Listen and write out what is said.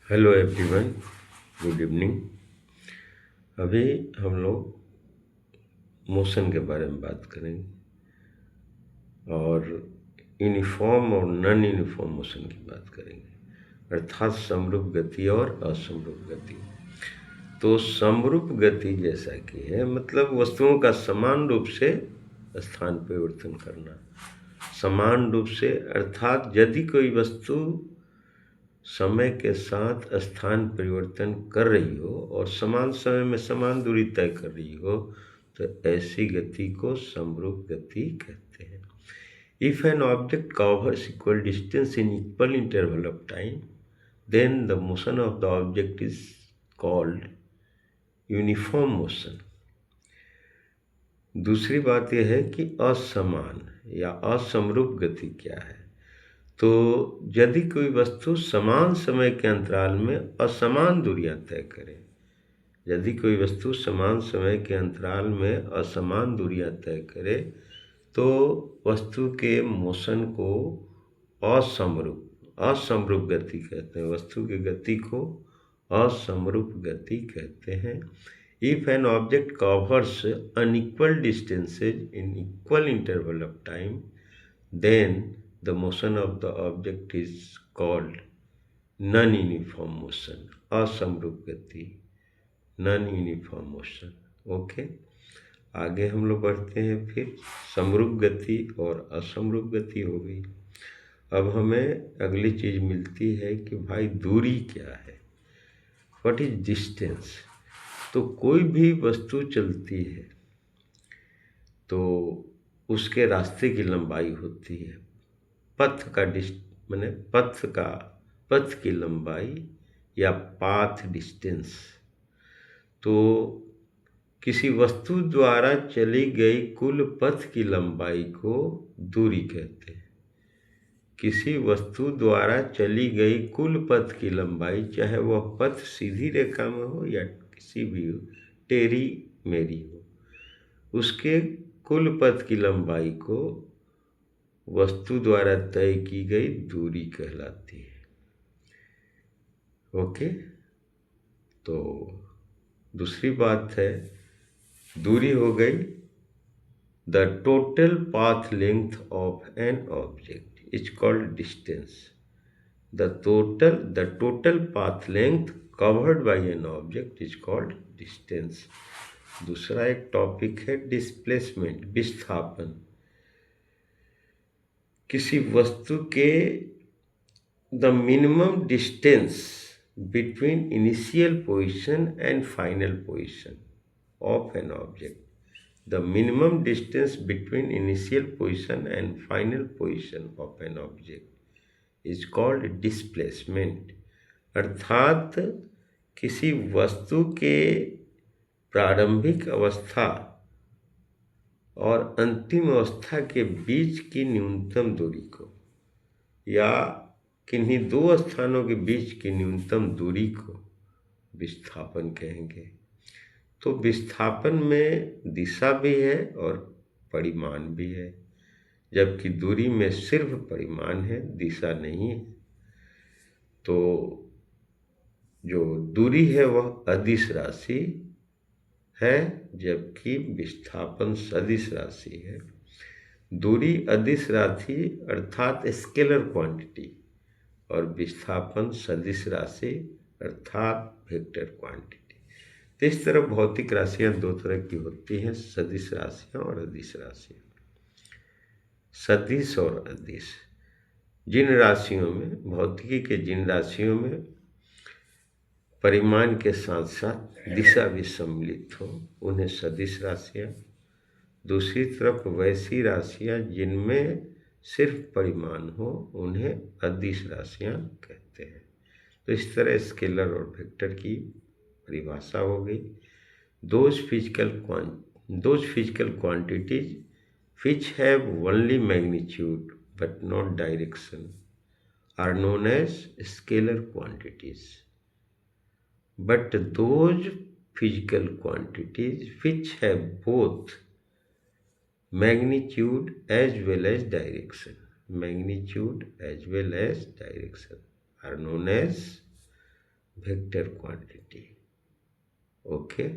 Hello everyone, good evening. अभी हम लोग मोशन के बारे में बात करेंगे और यूनिफॉर्म और नॉन यूनिफॉर्म मोशन की बात करेंगे, अर्थात समरूप गति और असमरूप गति। तो समरूप गति जैसा कि है मतलब वस्तुओं का समान रूप से स्थान परिवर्तन करना। समान रूप से अर्थात यदि कोई वस्तु समय के साथ स्थान परिवर्तन कर रही हो और समान समय में समान दूरी तय कर रही हो तो ऐसी गति को समरूप गति कहते हैं। If an object covers equal distance in equal interval of time then the motion of the object is called uniform motion. दूसरी बात यह है कि असमान या असमरूप गति क्या है। तो यदि कोई वस्तु समान समय के अंतराल में असमान दूरियां तय करे, यदि कोई वस्तु समान समय के अंतराल में असमान दूरियां तय करे तो वस्तु के मोशन को असमरूप गति कहते हैं। वस्तु की गति को असमरूप गति कहते हैं। If an object covers unequal distances in equal interval of time then the motion of the object is called non-uniform motion, असमरूप गति, non-uniform motion। ओके, आगे हम लोग बढ़ते हैं। फिर समरूप गति और असमरूप गति हो गई। अब हमें अगली चीज़ मिलती है कि भाई दूरी क्या है, व्हाट इज डिस्टेंस। तो कोई भी वस्तु चलती है तो उसके रास्ते की लंबाई होती है। पथ का माने पथ की लंबाई या पाथ डिस्टेंस। तो किसी वस्तु द्वारा चली गई कुल पथ की लंबाई को दूरी कहते हैं। किसी वस्तु द्वारा चली गई कुल पथ की लंबाई, चाहे वह पथ सीधी रेखा में हो या किसी भी टेढ़ी मेढ़ी हो, उसके कुल पथ की लंबाई को वस्तु द्वारा तय की गई दूरी कहलाती है। ओके, तो दूसरी बात है, दूरी हो गई the total path length of an object is called distance. The total path length covered by an object is called distance. दूसरा एक टॉपिक है डिस्प्लेसमेंट, विस्थापन। किसी वस्तु के the minimum distance between initial position and final position of an object, the minimum distance between initial position and final position of an object is called displacement. अर्थात किसी वस्तु के प्रारंभिक अवस्था और अंतिम अवस्था के बीच की न्यूनतम दूरी को या किन्हीं दो स्थानों के बीच की न्यूनतम दूरी को विस्थापन कहेंगे। तो विस्थापन में दिशा भी है और परिमाण भी है, जबकि दूरी में सिर्फ परिमाण है, दिशा नहीं है। तो जो दूरी है वह अदिश राशि है, जबकि विस्थापन सदिश राशि है। दूरी अदिश राशि अर्थात स्केलर क्वांटिटी और विस्थापन सदिश राशि अर्थात वेक्टर क्वांटिटी। तो इस तरह भौतिक राशियां दो तरह की होती हैं, सदिश राशियां और अदिश राशियां। सदिश और अदिश, जिन राशियों में, भौतिकी के जिन राशियों में परिमाण के साथ साथ दिशा भी सम्मिलित हो उन्हें सदिश राशियां, दूसरी तरफ वैसी राशियां जिनमें सिर्फ परिमाण हो उन्हें अदिश राशियां कहते हैं। तो इस तरह स्केलर और वेक्टर की परिभाषा हो गई। Those physical quantities which have only magnitude but not direction are known as scalar quantities. But those physical quantities which have both magnitude as well as direction are known as vector quantity. Okay.